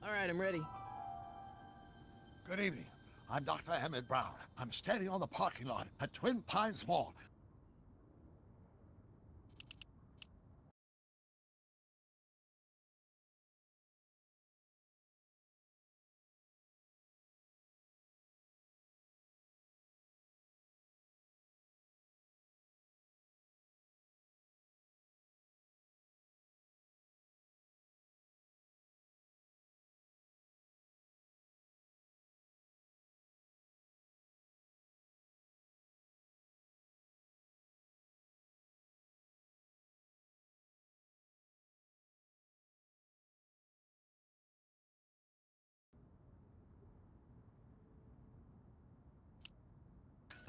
All right, I'm ready. Good evening. I'm Dr. Emmett Brown. I'm standing on the parking lot at Twin Pines Mall.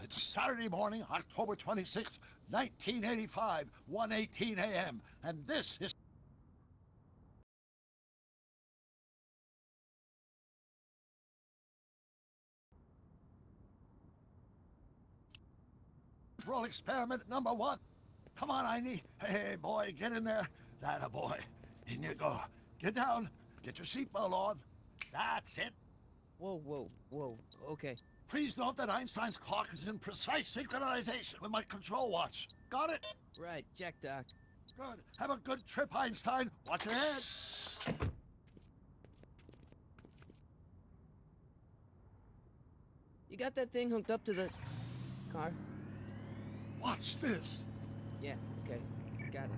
It's Saturday morning, October 26th, 1985, 1:18 a.m., and this is roll experiment number 1. Come on, Einie. Hey, boy, get in there. That a boy. In you go. Get down. Get your seatbelt on. That's it. Whoa. Okay. Please note that Einstein's clock is in precise synchronization with my control watch. Got it? Right, check, Doc. Good. Have a good trip, Einstein. Watch your head. You got that thing hooked up to the car? Watch this. Yeah, okay. Got it.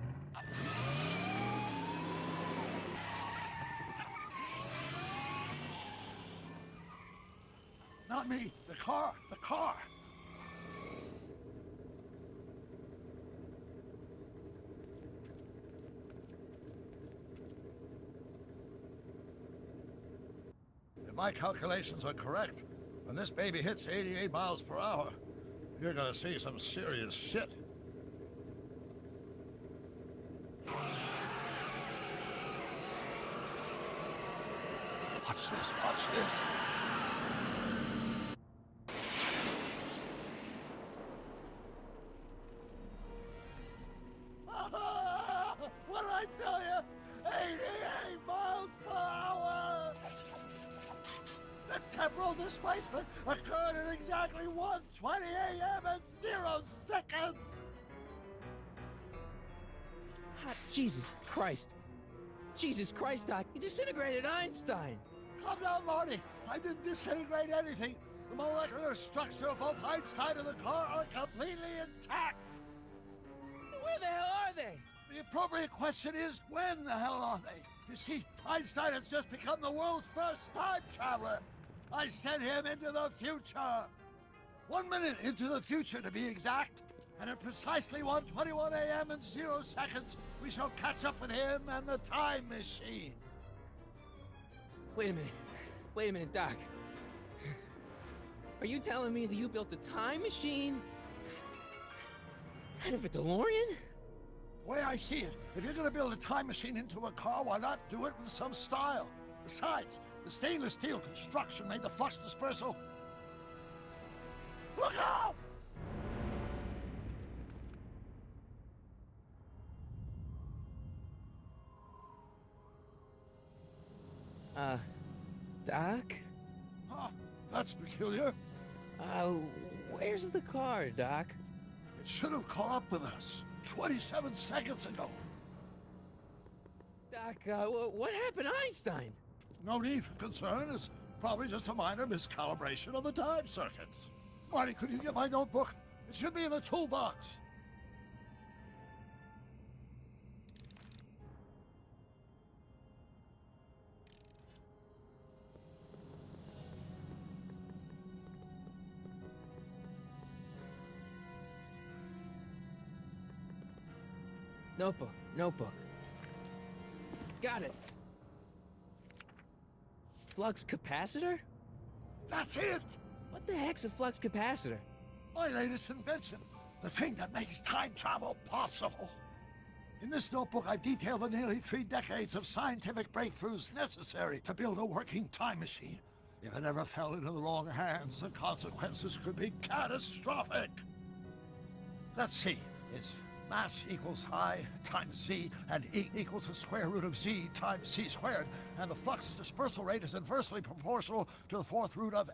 Not me. The car. The car. If my calculations are correct, when this baby hits 88 miles per hour, you're gonna see some serious shit. Watch this, watch this. What did I tell you? 88 miles per hour! The temporal displacement occurred at exactly 1:20 a.m. and 0 seconds! Hot Jesus Christ. Jesus Christ, Doc. You disintegrated Einstein. Calm down, Marty. I didn't disintegrate anything. The molecular structure of both Einstein and the car are completely intact. Where the hell are they? The appropriate question is, when the hell are they? You see, Einstein has just become the world's first time traveler. I sent him into the future. 1 minute into the future, to be exact. And at precisely 1:21 a.m. and 0 seconds, we shall catch up with him and the time machine. Wait a minute, Doc. Are you telling me that you built a time machine out of a DeLorean? The way I see it, if you're gonna build a time machine into a car, why not do it with some style? Besides, the stainless steel construction made the flux dispersal. Look out! Doc? Huh, that's peculiar. Where's the car, Doc? It should have caught up with us 27 seconds ago. Doc, what happened to Einstein? No need for concern. It's probably just a minor miscalibration of the time circuits. Marty, could you get my notebook? It should be in the toolbox. Notebook. Got it. Flux capacitor? That's it! What the heck's a flux capacitor? My latest invention. The thing that makes time travel possible. In this notebook, I've detailed the nearly 3 decades of scientific breakthroughs necessary to build a working time machine. If it ever fell into the wrong hands, the consequences could be catastrophic. Let's see. Is Mass equals I times Z, and E equals the square root of Z times C squared, and the flux dispersal rate is inversely proportional to the fourth root of...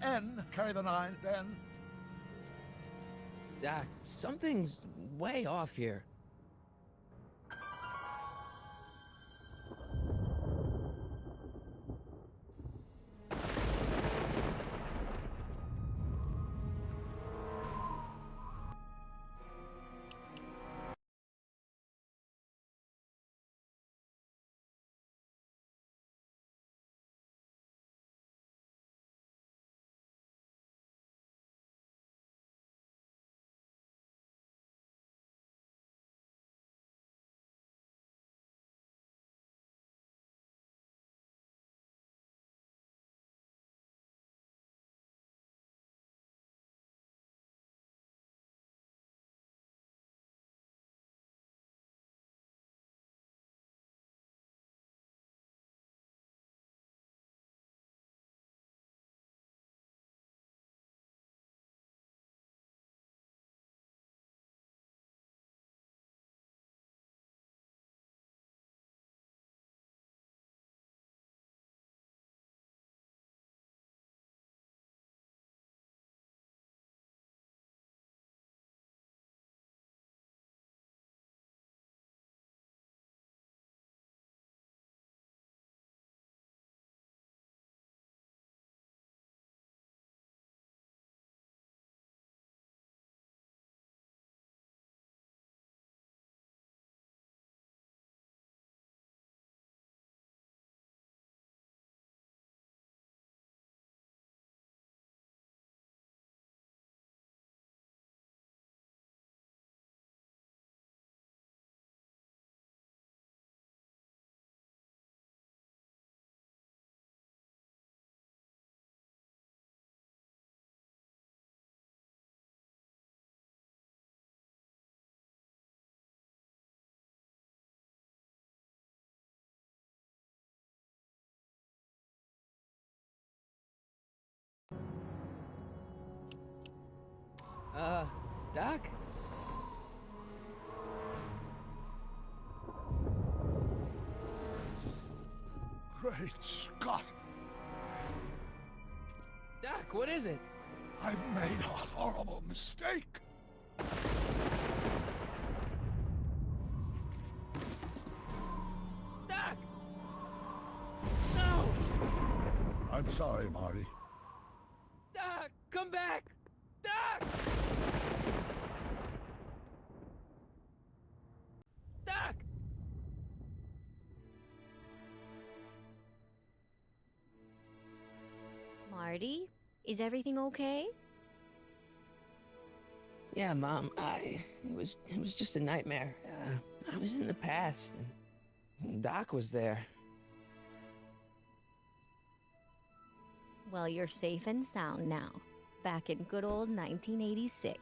N, carry the 9, then... Doc, something's way off here. Doc? Great Scott! Doc, what is it? I've made a horrible mistake! Doc! No! I'm sorry, Marty. Doc, come back! Doc! Doc! Marty, is everything okay? Yeah, Mom, it was just a nightmare. I was in the past, and Doc was there. Well, you're safe and sound now, back in good old 1986.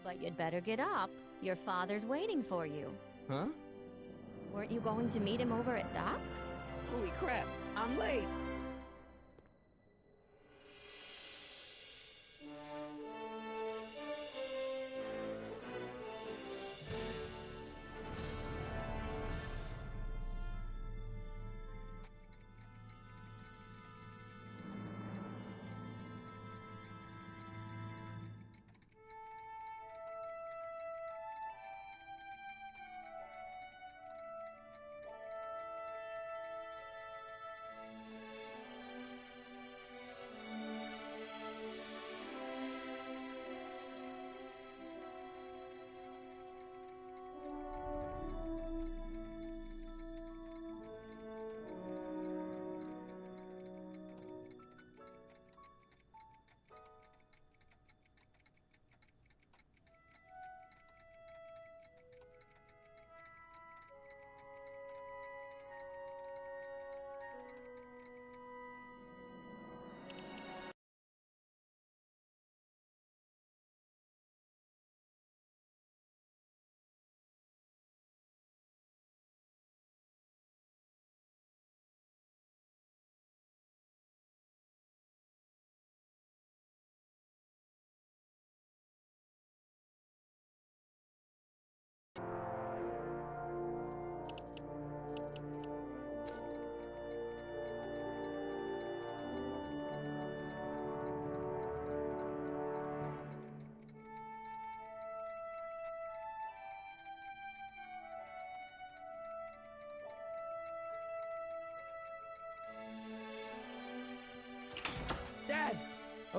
But you'd better get up. Your father's waiting for you. Huh? Weren't you going to meet him over at Doc's? Holy crap, I'm late!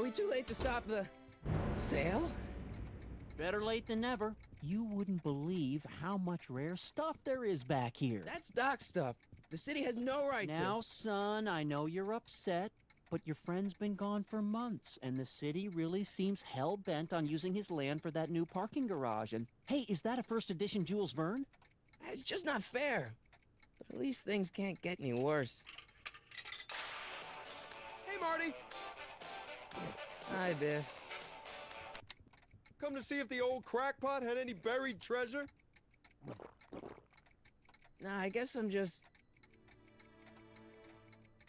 we too late to stop the sale? Better late than never. You wouldn't believe how much rare stuff there is back here. That's Doc stuff. The city has no right Now, to. son, I know you're upset, but your friend's been gone for months, and the city really seems hell-bent on using his land for that new parking garage. And, hey, is that a first edition Jules Verne? It's just not fair. But at least things can't get any worse. Hey, Marty! Hi, Biff. Come to see if the old crackpot had any buried treasure? Nah, I guess I'm just...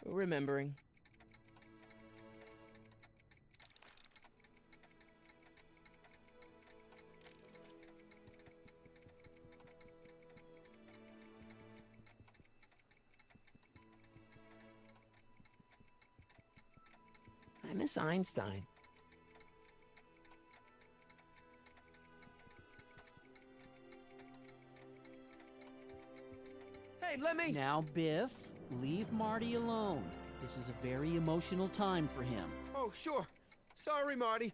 remembering. I miss Einstein. Hey, let me... Now, Biff, leave Marty alone. This is a very emotional time for him. Oh, sure. Sorry, Marty.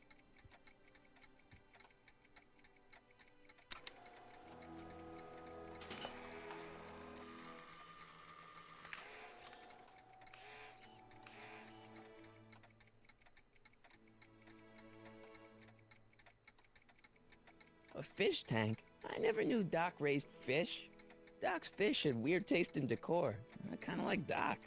A fish tank? I never knew Doc raised fish. Doc's fish had weird taste in decor. I kinda like Doc.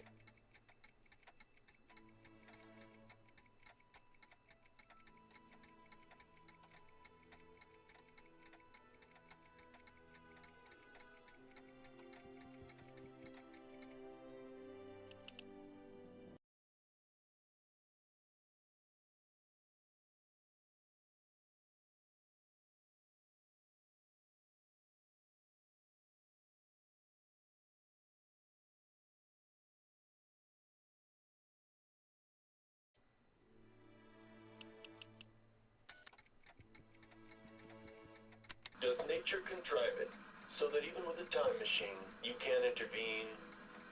Does nature contrive it so that even with a time machine, you can intervene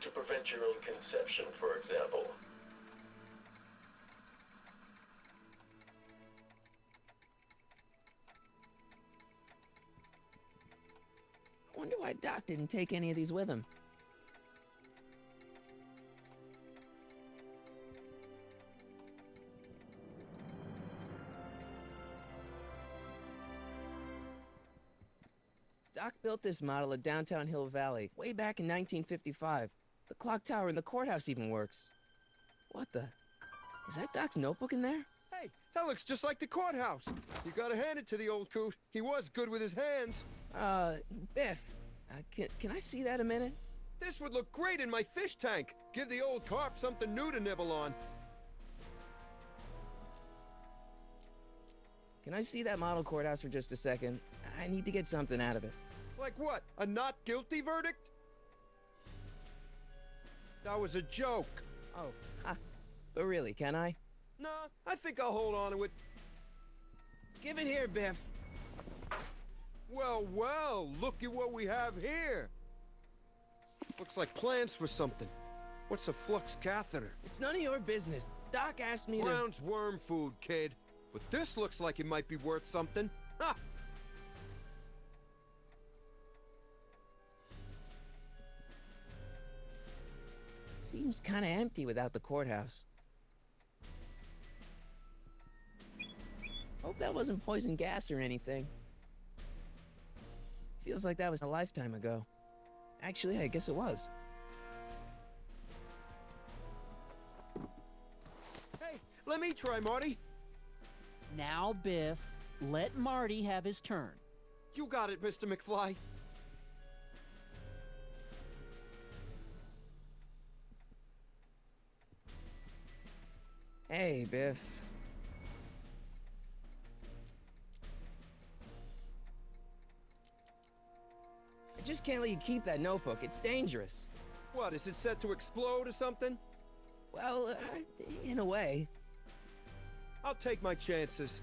to prevent your own conception, for example? I wonder why Doc didn't take any of these with him. Doc built this model of downtown Hill Valley way back in 1955. The clock tower in the courthouse even works. What the? Is that Doc's notebook in there? Hey, that looks just like the courthouse. You gotta hand it to the old coot. He was good with his hands. Biff, can I see that a minute? This would look great in my fish tank. Give the old carp something new to nibble on. Can I see that model courthouse for just a second? I need to get something out of it. Like what? A not guilty verdict? That was a joke. Oh, but really, can I? Nah, I think I'll hold on to it. Give it here, Biff. Well, well, look at what we have here. Looks like plans for something. What's a flux catheter? It's none of your business. Doc asked me to... Brown's worm food, kid. But this looks like it might be worth something. Ha! Seems kinda empty without the courthouse. Hope that wasn't poison gas or anything. Feels like that was a lifetime ago. Actually, I guess it was. Hey, let me try, Marty. Now, Biff, let Marty have his turn. You got it, Mr. McFly. Hey, Biff. I just can't let you keep that notebook. It's dangerous. What, is it set to explode or something? Well, in a way. I'll take my chances.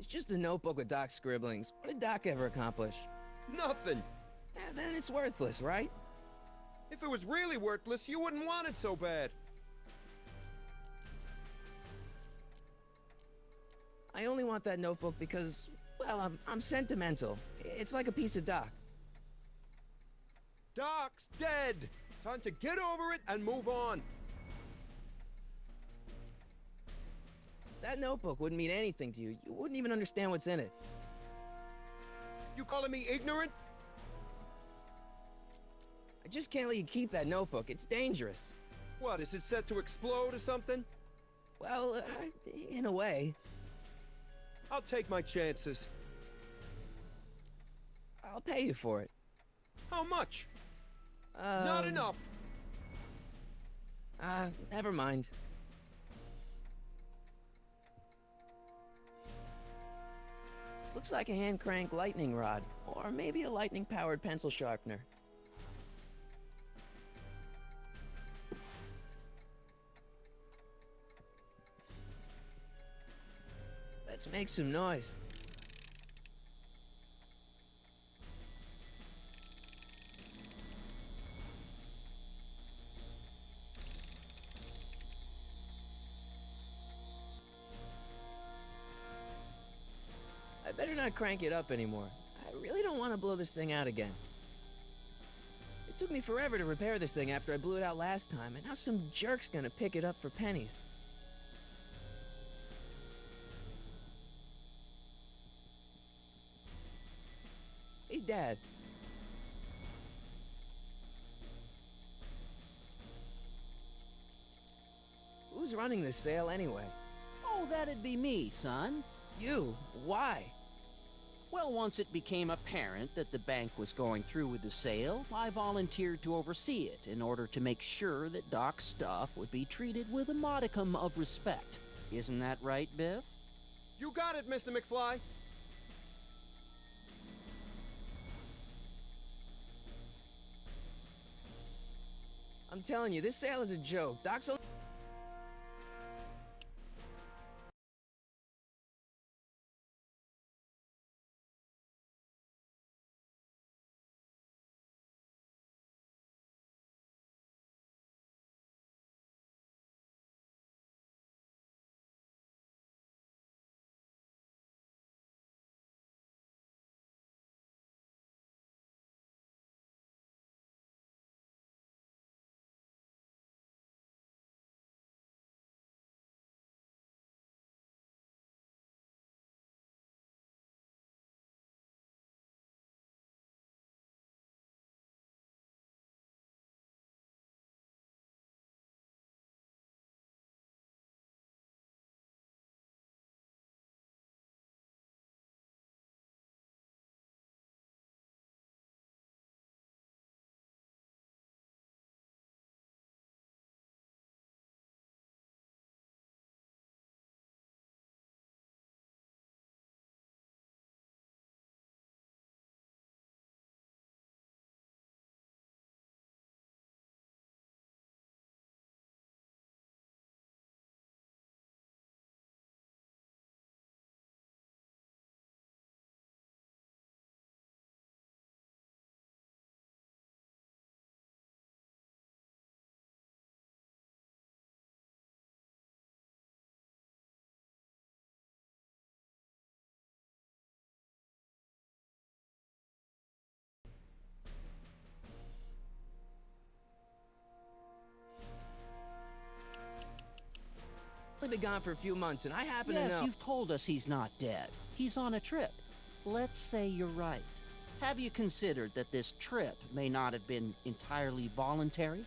It's just a notebook with Doc's scribblings. What did Doc ever accomplish? Nothing. Then it's worthless, right? If it was really worthless, you wouldn't want it so bad. I only want that notebook because, well, I'm sentimental. It's like a piece of Doc. Doc's dead. Time to get over it and move on. That notebook wouldn't mean anything to you. You wouldn't even understand what's in it. You calling me ignorant? I just can't let you keep that notebook. It's dangerous. What, is it set to explode or something? Well, in a way. I'll take my chances. I'll pay you for it. How much? Not enough. Never mind. Looks like a hand crank lightning rod, or maybe a lightning powered pencil sharpener. Let's make some noise. I better not crank it up anymore. I really don't want to blow this thing out again. It took me forever to repair this thing after I blew it out last time, and now some jerk's gonna pick it up for pennies. Hey, Dad. Who's running this sale anyway? Oh, that'd be me, son. You? Why? Well, once it became apparent that the bank was going through with the sale, I volunteered to oversee it in order to make sure that Doc's stuff would be treated with a modicum of respect. Isn't that right, Biff? You got it, Mr. McFly. I'm telling you, this sale is a joke. Doc's only... been gone for a few months, and I happen to Yes, know... you've told us he's not dead. He's on a trip. Let's say you're right. Have you considered that this trip may not have been entirely voluntary?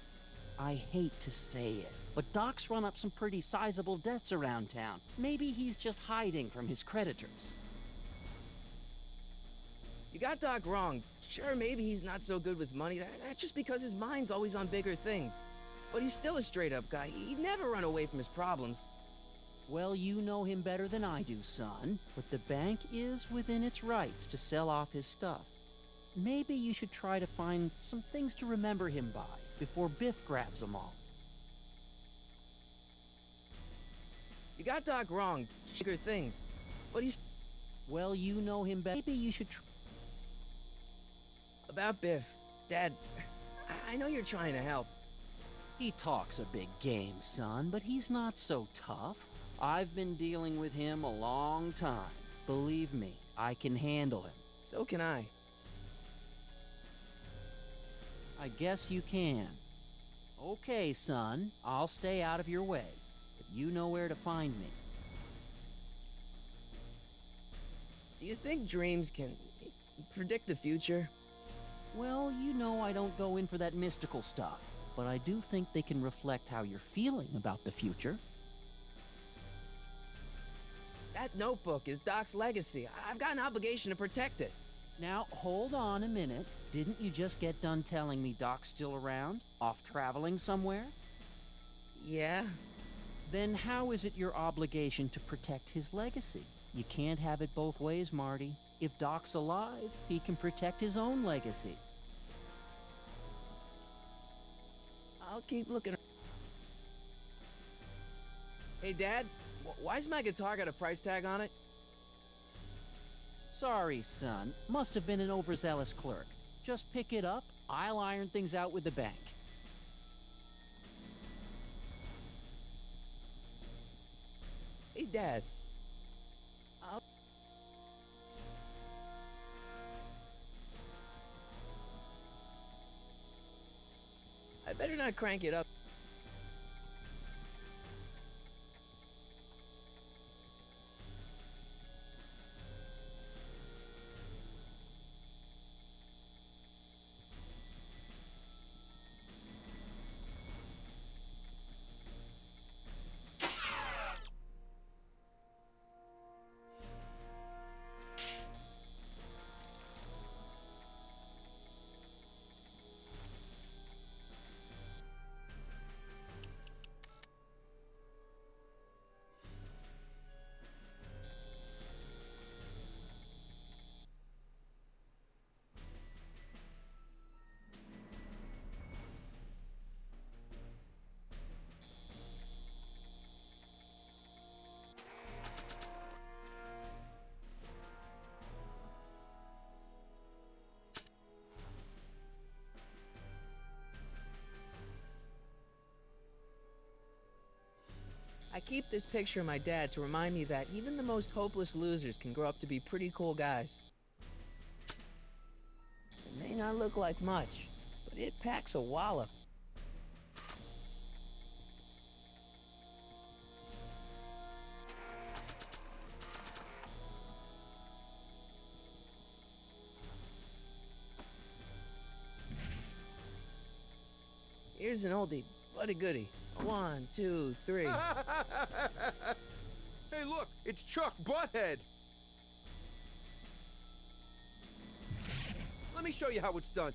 I hate to say it, but Doc's run up some pretty sizable debts around town. Maybe he's just hiding from his creditors. You got Doc wrong. Sure, maybe he's not so good with money. That's just because his mind's always on bigger things. But he's still a straight-up guy. He'd never run away from his problems. Well, you know him better than I do, son, but the bank is within its rights to sell off his stuff. Maybe you should try to find some things to remember him by before Biff grabs them all. You got Doc wrong. Bigger things. But he's... Well, you know him better. Maybe you should About Biff, Dad, I know you're trying to help. He talks a big game, son, but he's not so tough. I've been dealing with him a long time. Believe me, I can handle him. So can I. I guess you can. Okay, son, I'll stay out of your way, but you know where to find me. Do you think dreams can predict the future? Well, you know I don't go in for that mystical stuff, but I do think they can reflect how you're feeling about the future. That notebook is Doc's legacy. I've got an obligation to protect it. Now, hold on a minute. Didn't you just get done telling me Doc's still around? Off traveling somewhere? Yeah? Then how is it your obligation to protect his legacy? You can't have it both ways, Marty. If Doc's alive, he can protect his own legacy. I'll keep looking. Hey, Dad, why's my guitar got a price tag on it? Sorry, son. Must have been an overzealous clerk. Just pick it up. I'll iron things out with the bank. Hey, Dad. I better not crank it up. I keep this picture of my dad to remind me that even the most hopeless losers can grow up to be pretty cool guys. It may not look like much, but it packs a wallop. Here's an oldie, but a goodie. 1, 2, 3. Hey, look, it's Chuck Butthead. Let me show you how it's done.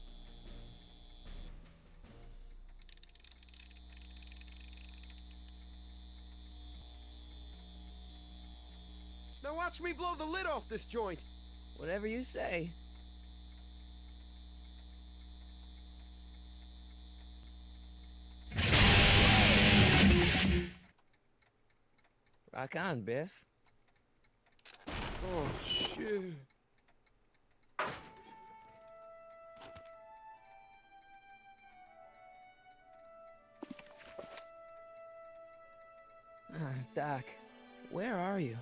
Now watch me blow the lid off this joint. Whatever you say. Rock on, Biff. Oh, shit. Doc, where are you?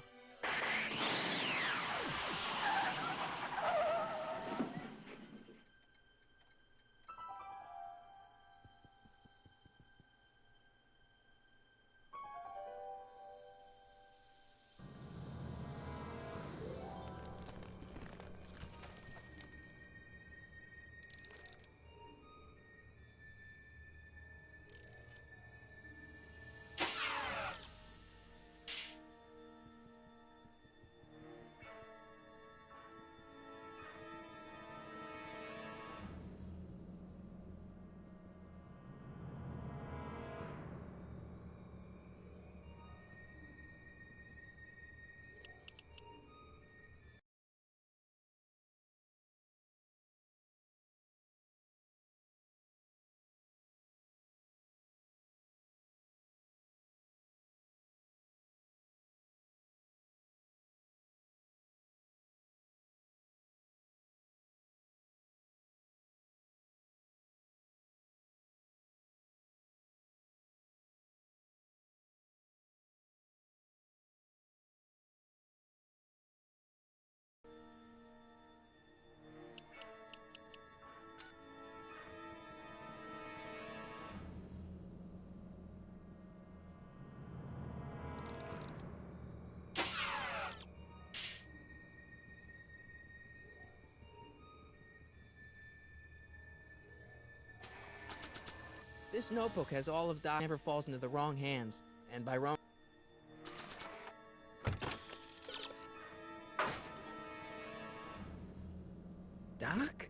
This notebook has all of Doc never falls into the wrong hands. And by wrong... Doc?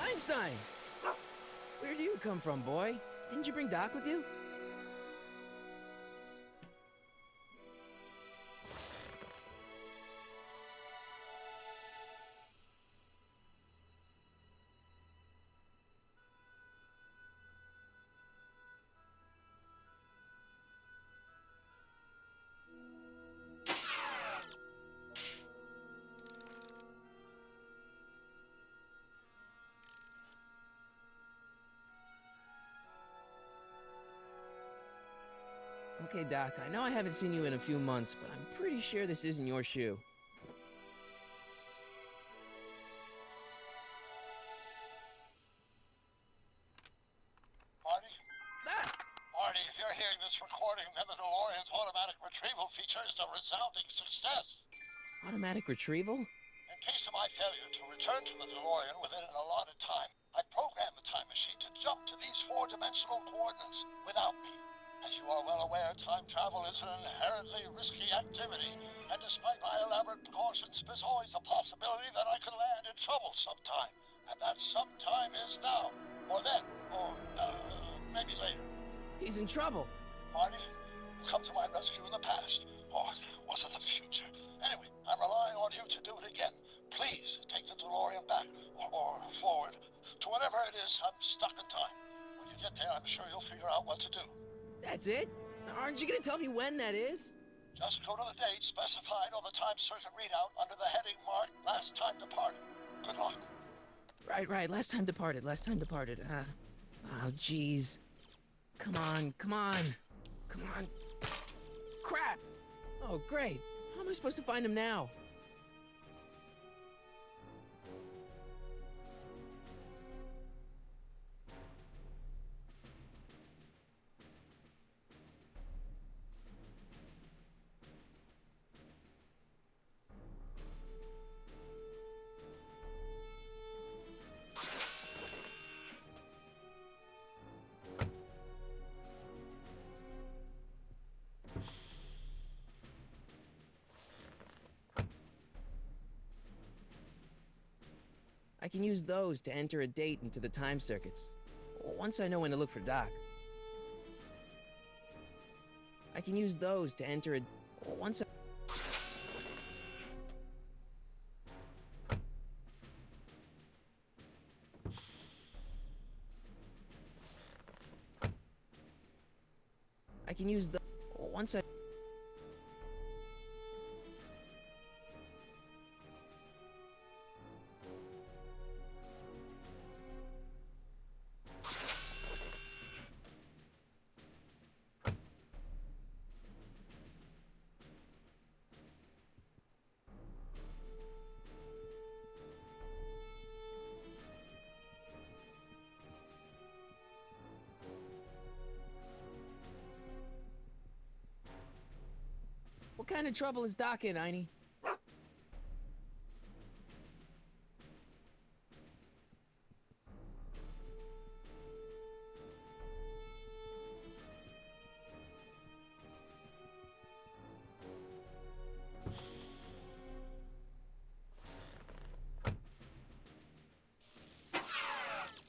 Einstein! Where do you come from, boy? Didn't you bring Doc with you? Okay, Doc, I know I haven't seen you in a few months, but I'm pretty sure this isn't your shoe. Marty? Ah! Marty, if you're hearing this recording, then the DeLorean's automatic retrieval feature is a resounding success. Automatic retrieval? In case of my failure to return to the DeLorean within an allotted time, I programmed the time machine to jump to these four-dimensional coordinates without me. As you are well aware, time travel is an inherently risky activity, and despite my elaborate precautions, there's always a possibility that I could land in trouble sometime. And that sometime is now, or then, or maybe later. He's in trouble. Marty, you come to my rescue in the past, or was it the future? Anyway, I'm relying on you to do it again. Please take the DeLorean back, or forward, to whatever it is I'm stuck in time. When you get there, I'm sure you'll figure out what to do. That's it? Aren't you gonna tell me when that is? Just go to the date specified on the time circuit readout under the heading marked Last Time Departed. Good luck. Right. Last time departed. Oh, jeez. Come on. Crap! Oh, great. How am I supposed to find him now? I can use those to enter a date into the time circuits. Once I know when to look for Doc. I can use those to enter a... Once I... I can use the... Once I... What kind of trouble is Doc in, Einie?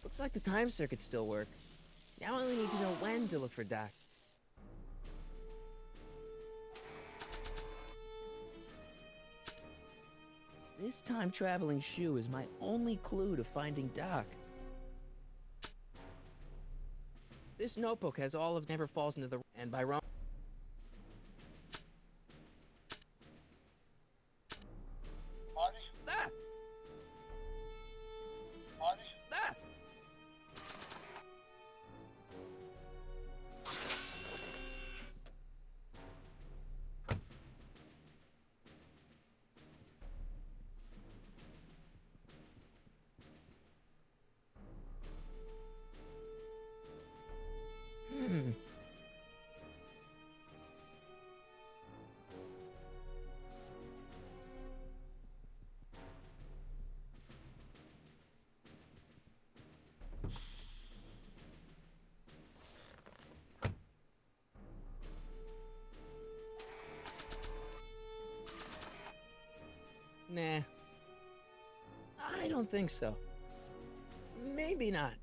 Looks like the time circuits still work. Now I only need to know when to look for Doc. This time-traveling shoe is my only clue to finding Doc. This notebook has all of never falls into the... And by wrong... Marty? Ah! Marty? Ah! Nah. I don't think so. Maybe not.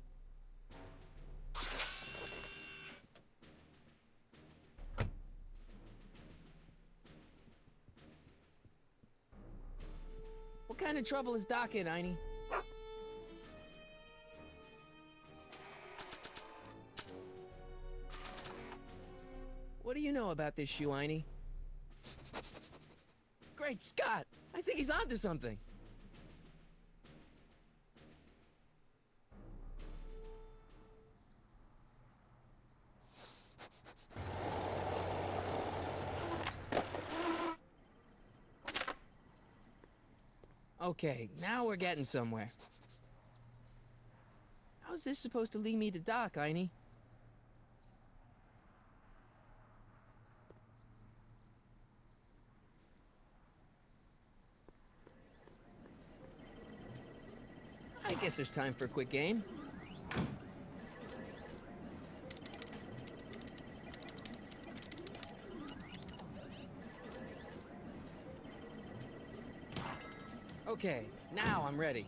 What kind of trouble is Doc in, Einie? What do you know about this shoe, Einie? Great Scott! I think he's onto something. Okay, now we're getting somewhere. How's this supposed to lead me to Doc, Einie? I guess there's time for a quick game. Okay, now I'm ready.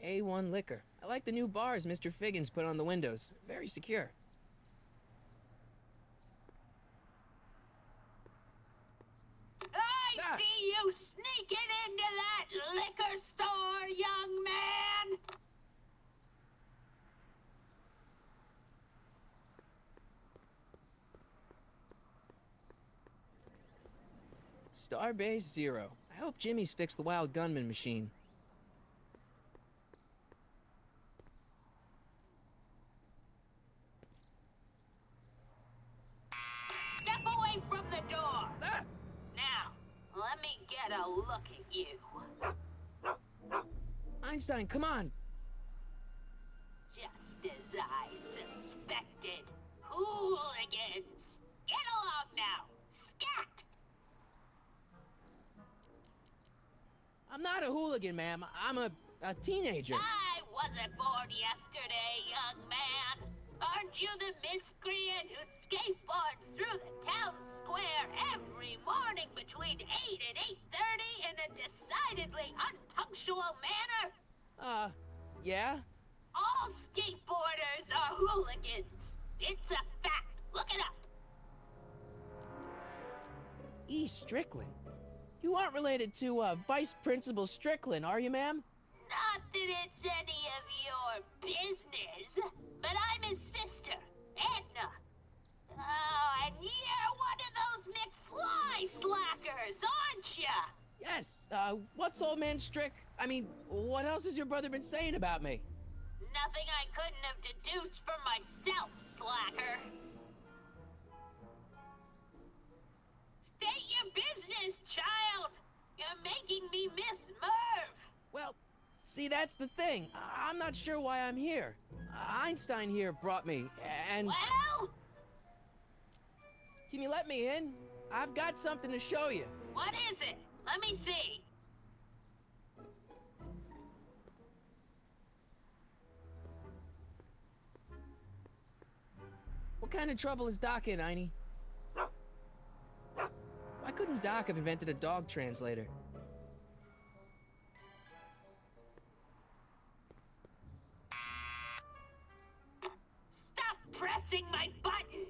A1 liquor. I like the new bars Mr. Figgins put on the windows. Very secure. I see you sneaking into that liquor store, young man! Starbase Zero. I hope Jimmy's fixed the Wild Gunman machine. Step away from the door! Ah! Now, let me get a look at you. Einstein, come on! Just as I suspected. Hooligans! Get along now! Scat! I'm not a hooligan, ma'am. I'm a teenager. I wasn't born yesterday, young man. Aren't you the miscreant who skateboards through the town square every morning between 8 and 8:30 in a decidedly unpunctual manner? Yeah? All skateboarders are hooligans. It's a fact. Look it up. E. Strickland. You aren't related to, Vice Principal Strickland, are you, ma'am? Not that it's any of your business, but I'm his sister, Edna. Oh, and you're one of those McFly slackers, aren't ya? Yes, what's old man Strick? I mean, what else has your brother been saying about me? Nothing I couldn't have deduced from myself, slacker. State your business, child. You're making me miss Merv. Well, see, that's the thing. I'm not sure why I'm here. Einstein here brought me, and... Well, Can you let me in? I've got something to show you. what is it? Let me see. What kind of trouble is Doc in, Einie? Why couldn't Doc have invented a dog translator? Stop pressing my button.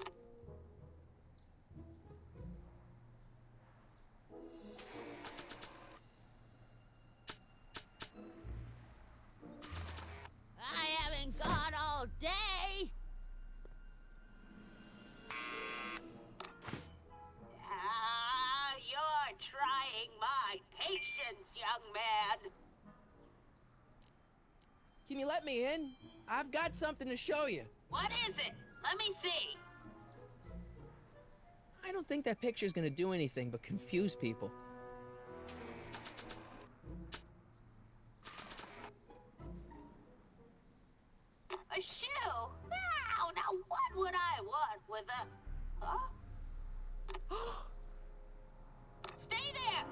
I haven't gone all day. You're trying my patience, young man. Can you let me in? I've got something to show you. What is it? Let me see. I don't think that picture's gonna do anything but confuse people. with a... Huh? Stay there!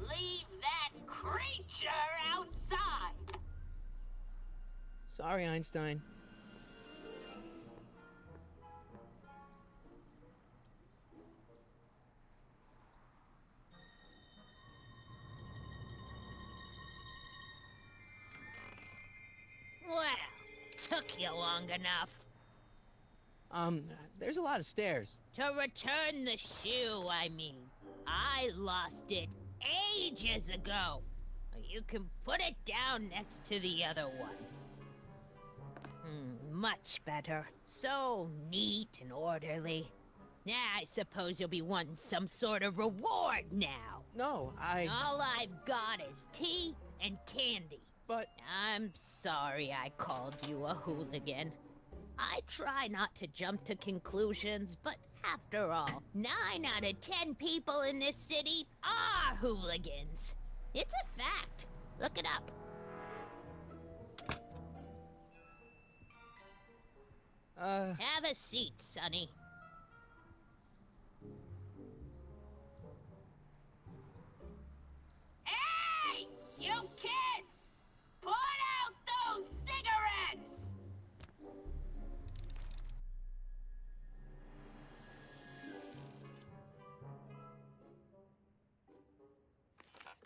Leave that creature outside! Sorry, Einstein. Well, took you long enough. There's a lot of stairs. To return the shoe, I mean. I lost it ages ago. You can put it down next to the other one. Much better. So neat and orderly. Yeah, I suppose you'll be wanting some sort of reward now. No, All I've got is tea and candy. But... I'm sorry I called you a hooligan. I try not to jump to conclusions, but after all, 9 out of 10 people in this city are hooligans. It's a fact. Look it up. Have a seat, Sonny. Hey! You kids! Put out those cigarettes!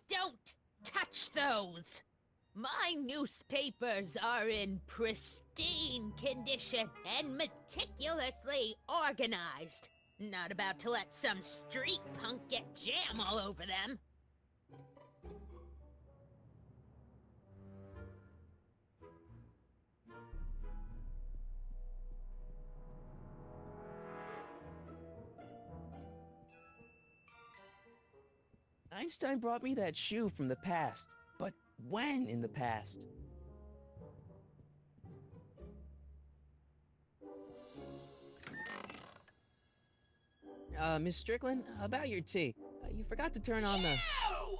Don't touch those! My newspapers are in pristine condition and meticulously organized. Not about to let some street punk get jam all over them. Einstein brought me that shoe from the past. But when in the past? Miss Strickland, about your tea. You forgot to turn on the... You!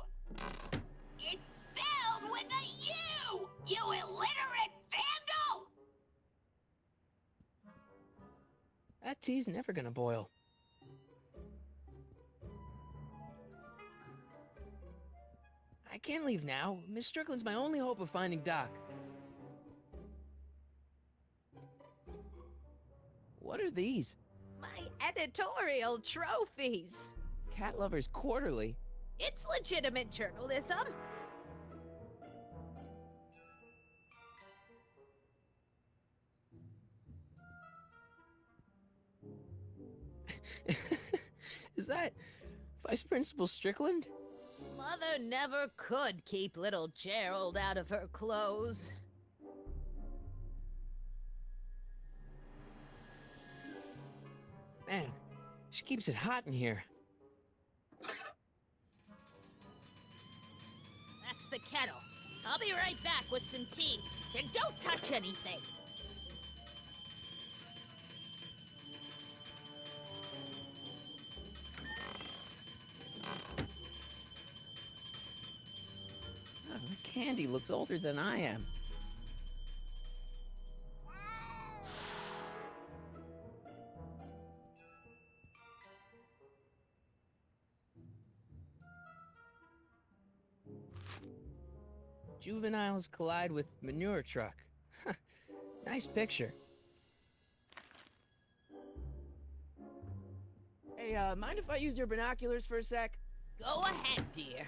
It's spelled with a U! You illiterate vandal! That tea's never gonna boil. I can't leave now. Miss Strickland's my only hope of finding Doc. What are these? My editorial trophies. Cat Lovers Quarterly? It's legitimate journalism. Is that Vice Principal Strickland? Mother never could keep little Gerald out of her clothes. Man, she keeps it hot in here. That's the kettle. I'll be right back with some tea. And don't touch anything. Oh, the candy looks older than I am. Juveniles collide with manure truck. Nice picture. Hey, mind if I use your binoculars for a sec? Go ahead, dear.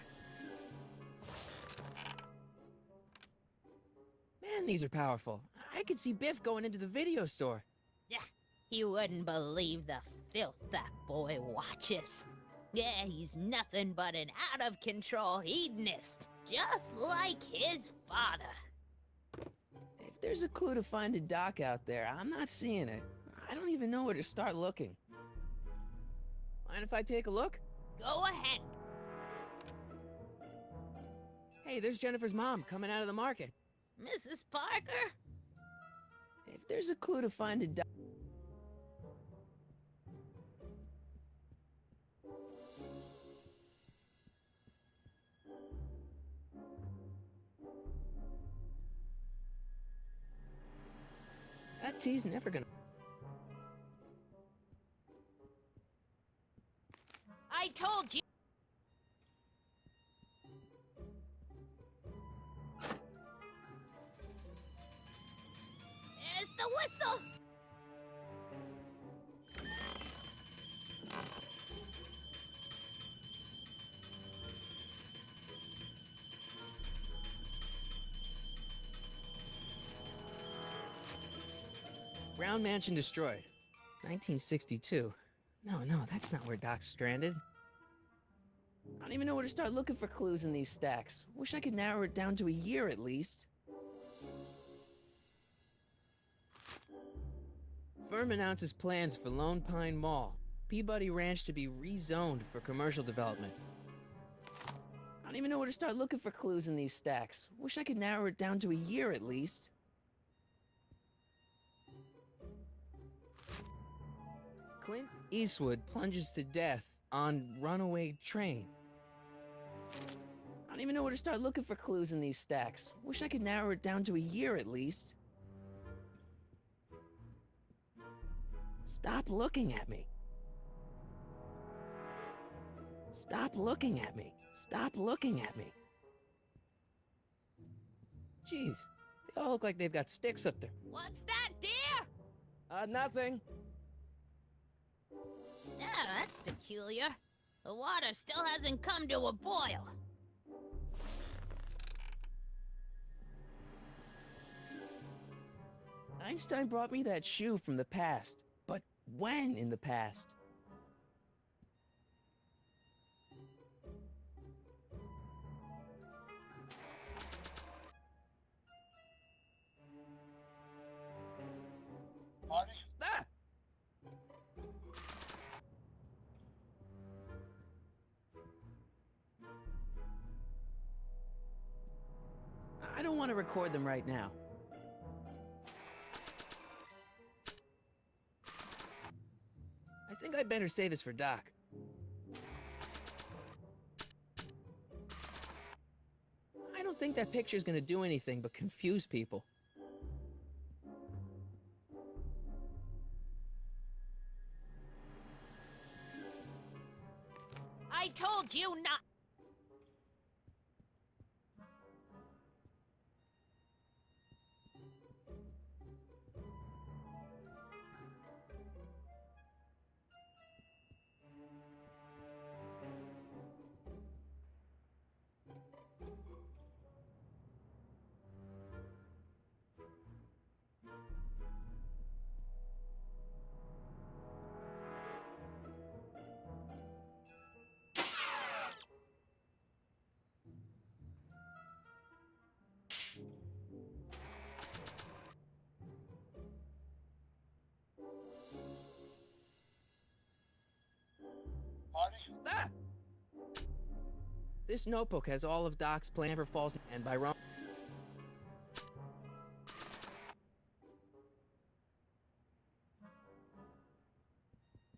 Man, these are powerful. I could see Biff going into the video store. Yeah, you wouldn't believe the filth that boy watches. Yeah, he's nothing but an out-of-control hedonist, just like his father. If there's a clue to finding Doc out there, I'm not seeing it. I don't even know where to start looking. Mind if I take a look? Go ahead. Hey, there's Jennifer's mom coming out of the market. Mrs. Parker? If there's a clue to find a that tea's never gonna... I told you. There's the whistle. Brown Mansion destroyed. 1962. No, that's not where Doc's stranded. I don't even know where to start looking for clues in these stacks. Wish I could narrow it down to a year at least. Firm announces plans for Lone Pine Mall, Peabody Ranch to be rezoned for commercial development. I don't even know where to start looking for clues in these stacks. Wish I could narrow it down to a year at least. Clint Eastwood plunges to death on runaway train. I don't even know where to start looking for clues in these stacks. Wish I could narrow it down to a year at least. Stop looking at me. Stop looking at me. Stop looking at me. Jeez, they all look like they've got sticks up there. What's that, dear? Nothing. Yeah, that's peculiar. The water still hasn't come to a boil. Einstein brought me that shoe from the past. But when in the past? Marty? Ah! I don't want to record them right now. I think I'd better save this for Doc. I don't think that picture's gonna do anything but confuse people. I told you not. Marty? Ah! This notebook has all of Doc's plan for Falls and by Ron.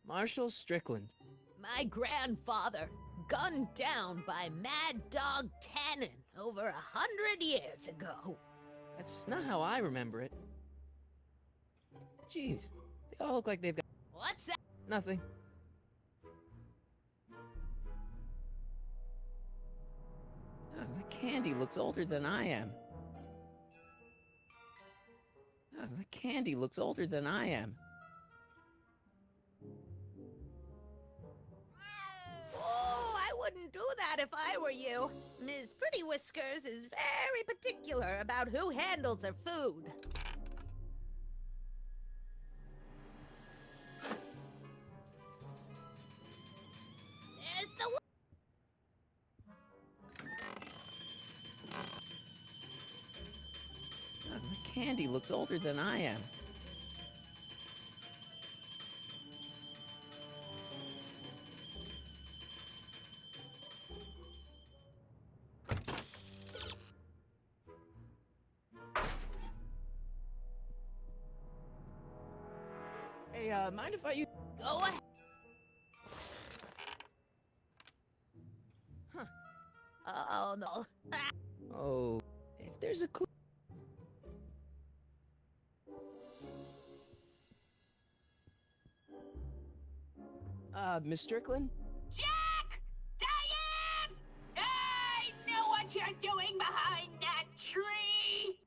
Marshall Strickland. My grandfather, gunned down by Mad Dog Tannen over 100 years ago. That's not how I remember it. Jeez, they all look like they've got What's that? nothing. Oh, the candy looks older than I am. Oh, the candy looks older than I am. Oh, I wouldn't do that if I were you. Ms. Pretty Whiskers is very particular about who handles her food. There's the Oh, the candy looks older than I am. mind if I use... Go ahead. Huh. Oh, no. Oh, if there's a clue... Miss Strickland? Jack! Diane! I know what you're doing behind that tree!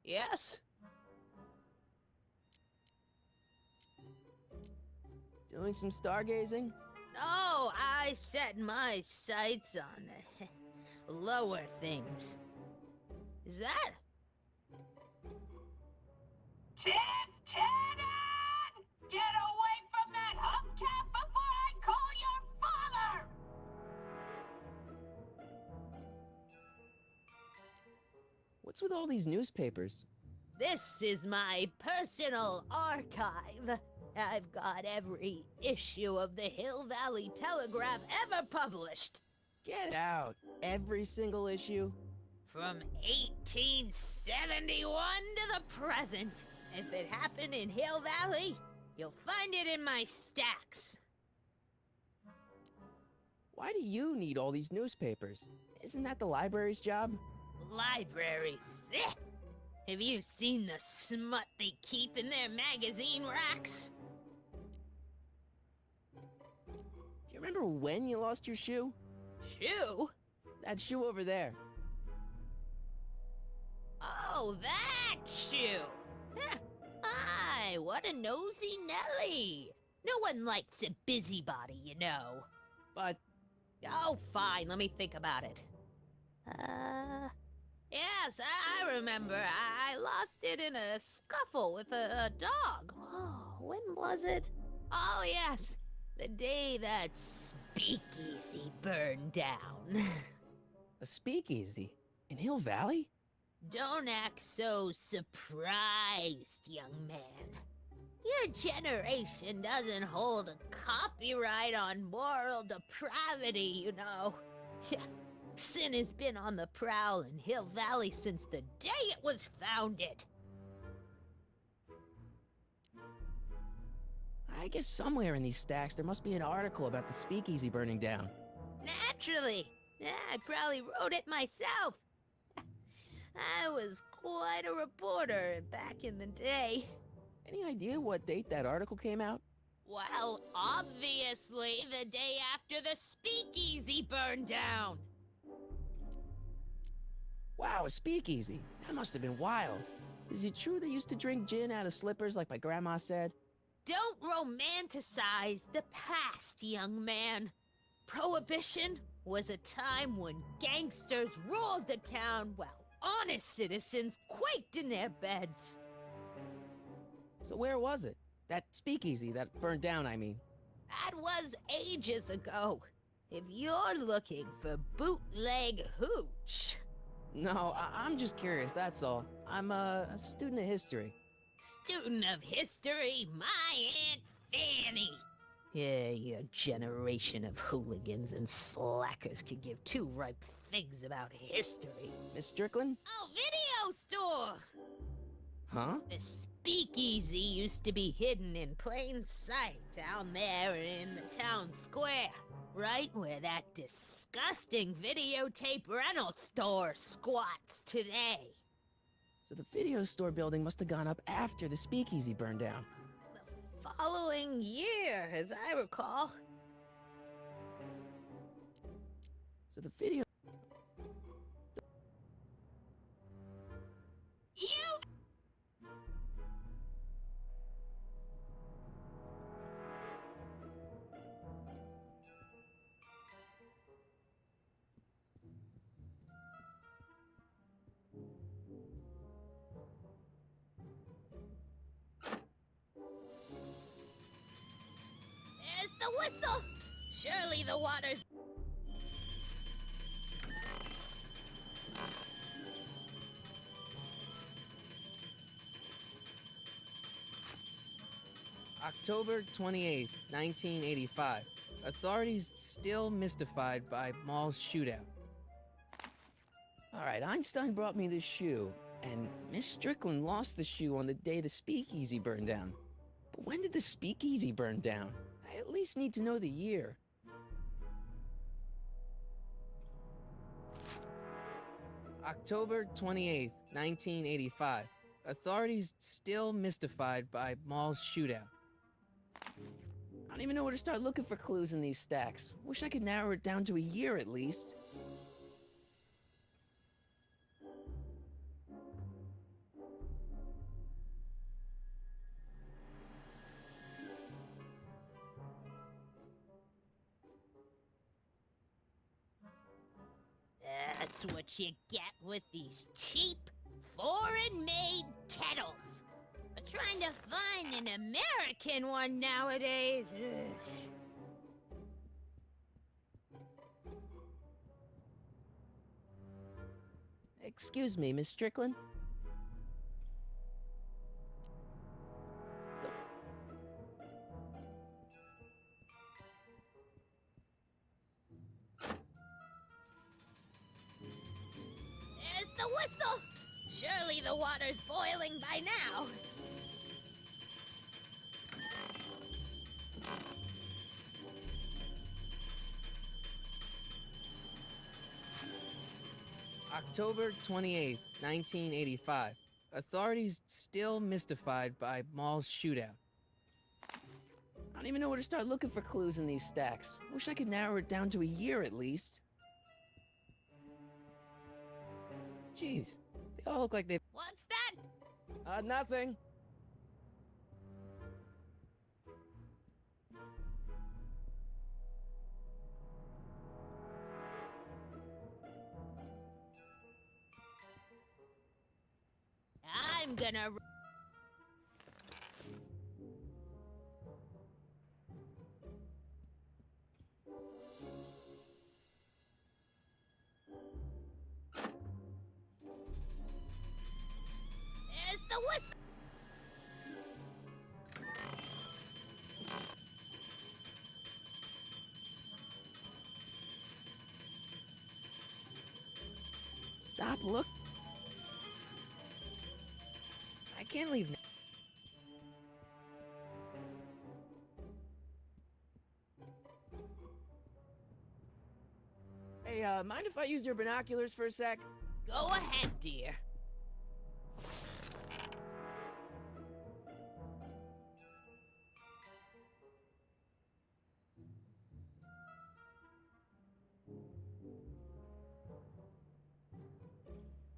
Yes? Doing some stargazing? No, I set my sights on lower things. Is that? Tenant! Get away from that hubcap before I call your father! What's with all these newspapers? This is my personal archive. I've got every issue of the Hill Valley Telegraph ever published. Get out! Every single issue? From 1871 to the present. If it happened in Hill Valley, you'll find it in my stacks. Why do you need all these newspapers? Isn't that the library's job? Libraries. Eh. Have you seen the smut they keep in their magazine racks? Do you remember when you lost your shoe? Shoe? That shoe over there. Oh, that shoe! Huh. Aye, what a nosy Nelly! No one likes a busybody, you know. But Oh, fine, let me think about it. Yes, I remember. I lost it in a scuffle with a dog. Oh, when was it? Oh, yes, the day that speakeasy burned down. a speakeasy? In Hill Valley? Don't act so surprised, young man. Your generation doesn't hold a copyright on moral depravity, you know. Sin has been on the prowl in Hill Valley since the day it was founded. I guess somewhere in these stacks there must be an article about the speakeasy burning down. Naturally. Yeah, I probably wrote it myself. I was quite a reporter back in the day. Any idea what date that article came out? Well, obviously the day after the speakeasy burned down. Wow, a speakeasy. That must have been wild. Is it true they used to drink gin out of slippers like my grandma said? Don't romanticize the past, young man. Prohibition was a time when gangsters ruled the town while honest citizens quaked in their beds. So where was it? That speakeasy that burned down, I mean. That was ages ago. If you're looking for bootleg hooch. No, I'm just curious, that's all. I'm a student of history. Student of history, my Aunt Fanny. Yeah, your generation of hooligans and slackers could give two ripe figs about history. Miss Strickland? Oh, video store! Huh? The speakeasy used to be hidden in plain sight down there in the town square. Right where that disgusting videotape rental store squats today. So the video store building must have gone up after the speakeasy burned down. The following year, as I recall. So the video... You... There's the whistle! Surely the water's... October 28th, 1985. Authorities still mystified by mall shootout. Alright, Einstein brought me this shoe, and Miss Strickland lost the shoe on the day the speakeasy burned down. when did the speakeasy burn down? I at least need to know the year. October 28th, 1985. Authorities still mystified by mall shootout. I don't even know where to start looking for clues in these stacks. Wish I could narrow it down to a year at least. That's what you get with these cheap, foreign-made kettles. But trying to find an American one nowadays. Ugh. Excuse me, Miss Strickland? There's the whistle! Surely the water's boiling by now. October 28th, 1985. Authorities still mystified by mall shootout. I don't even know where to start looking for clues in these stacks. Wish I could narrow it down to a year at least. Jeez, they all look like they've... What's that? Nothing. I'm gonna... There's the whistle! Stop, look. I can't leave now. Hey, mind if I use your binoculars for a sec? Go ahead, dear.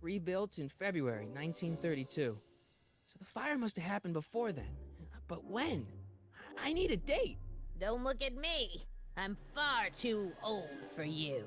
Rebuilt in February 1932. So the fire must have happened before then. But when? I need a date. Don't look at me. I'm far too old for you.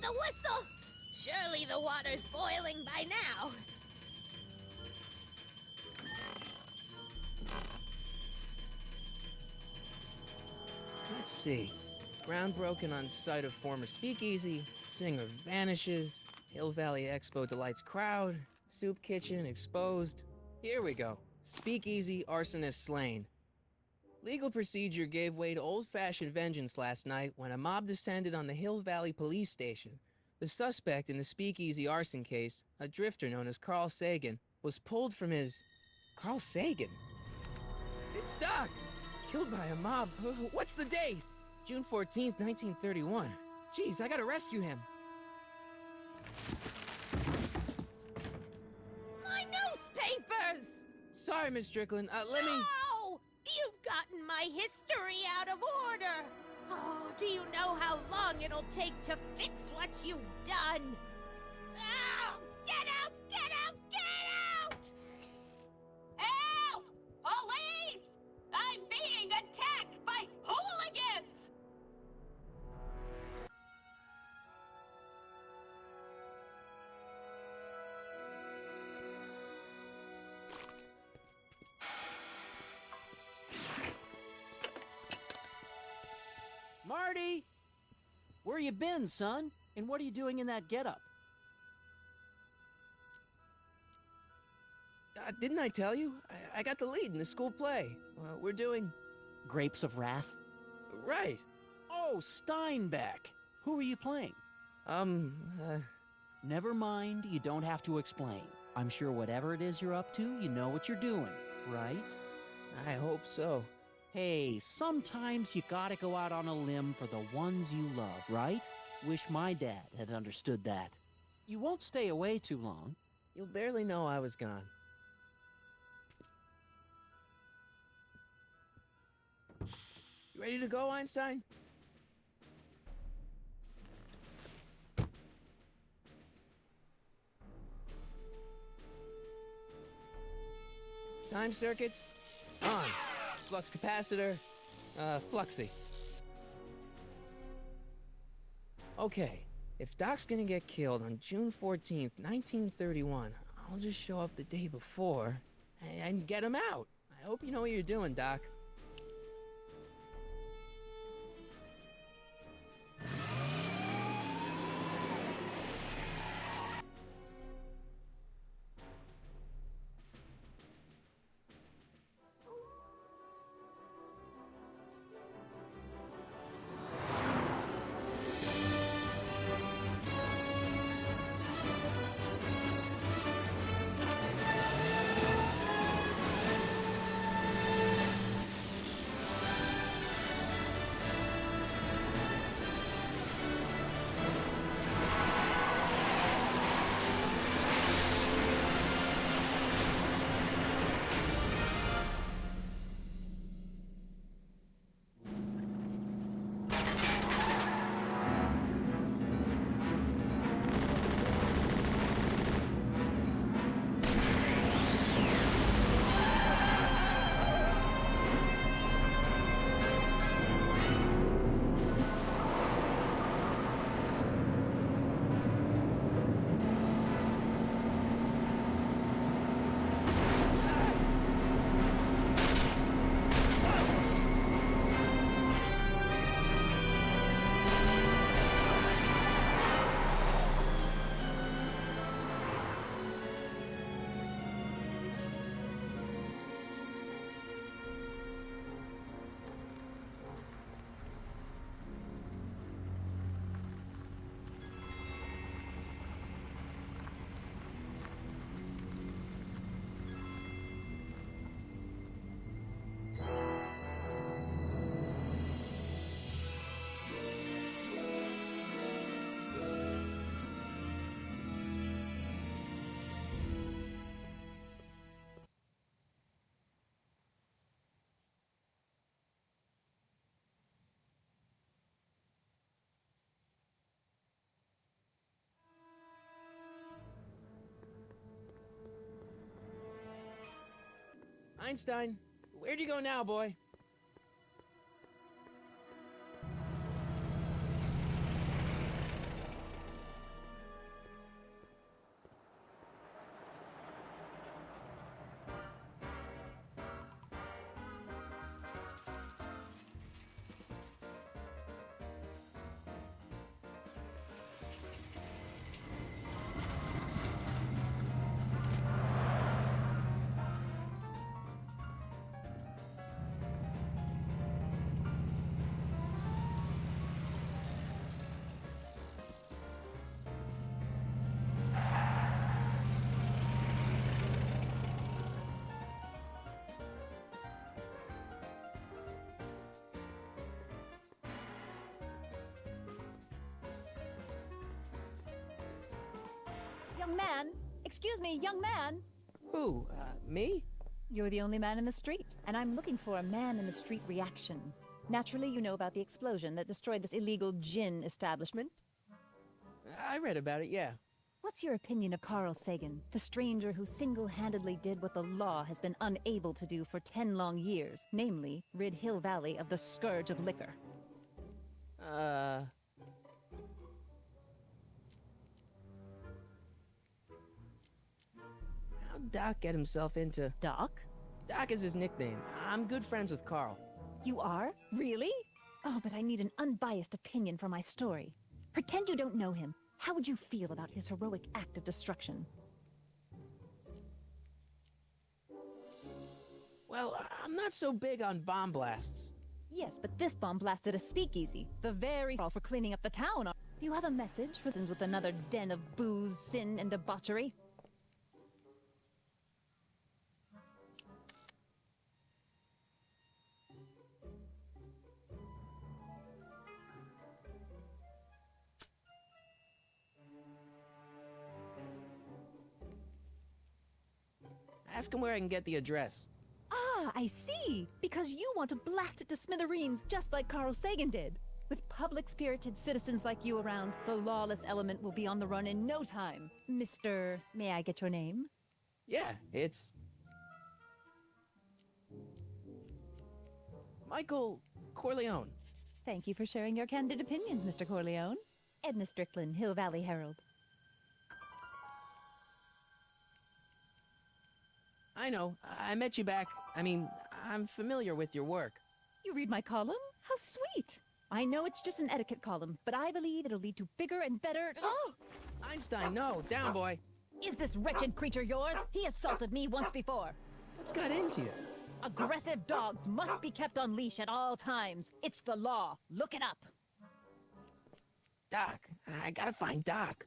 the whistle! Surely the water's boiling by now. Let's see. Ground broken on site of former speakeasy. Singer vanishes. Hill Valley Expo delights crowd. Soup kitchen exposed. Here we go. Speakeasy arsonist slain. Legal procedure gave way to old-fashioned vengeance last night when a mob descended on the Hill Valley police station. The suspect in the speakeasy arson case, a drifter known as Carl Sagan, was pulled from his... Carl Sagan? It's Doc! Killed by a mob. What's the date? June 14th, 1931. Jeez, I gotta rescue him. My newspapers! Sorry, Miss Strickland. Let me... No! You've gotten my history out of order! Oh, do you know how long it'll take to fix what you've done? Oh, get out! Get out! Get out! Help! Police! I'm being attacked by hooligans! Marty! Where you been, son? And what are you doing in that getup? Didn't I tell you? I got the lead in the school play. We're doing... Grapes of Wrath? Right. Oh, Steinbeck! Who are you playing? Never mind, you don't have to explain. I'm sure whatever it is you're up to, you know what you're doing, right? I hope so. Hey, sometimes you gotta go out on a limb for the ones you love, right? Wish my dad had understood that. You won't stay away too long. You'll barely know I was gone. You ready to go, Einstein? Time circuits, on. Flux capacitor, fluxy. Okay, if Doc's gonna get killed on June 14th, 1931, I'll just show up the day before and get him out. I hope you know what you're doing, Doc. Einstein, where'd you go now, boy? Young man! Excuse me, young man! Who? Me? You're the only man in the street, and I'm looking for a man-in-the-street reaction. Naturally, you know about the explosion that destroyed this illegal gin establishment. I read about it, yeah. What's your opinion of Carl Sagan, the stranger who single-handedly did what the law has been unable to do for 10 long years, namely, rid Hill Valley of the scourge of liquor? How'd Doc get himself into... Doc? Doc is his nickname. I'm good friends with Carl. You are? Really? Oh, but I need an unbiased opinion for my story. Pretend you don't know him. How would you feel about his heroic act of destruction? Well, I'm not so big on bomb blasts. Yes, but this bomb blasted a speakeasy. The very for cleaning up the town. Do you have a message for sins with another den of booze, sin, and debauchery? Ask him where I can get the address. Ah, I see! Because you want to blast it to smithereens just like Carl Sagan did. With public-spirited citizens like you around, the lawless element will be on the run in no time. Mr. May I get your name? Yeah, it's... Michael Corleone. Thank you for sharing your candid opinions, Mr. Corleone. Edna Strickland, Hill Valley Herald. I know. I met you back. I'm familiar with your work. You read my column? How sweet! I know it's just an etiquette column, but I believe it'll lead to bigger and better... Oh! Einstein, no. Down, boy. Is this wretched creature yours? He assaulted me once before. What's got into you? Aggressive dogs must be kept on leash at all times. It's the law. Look it up. Doc. I gotta find Doc.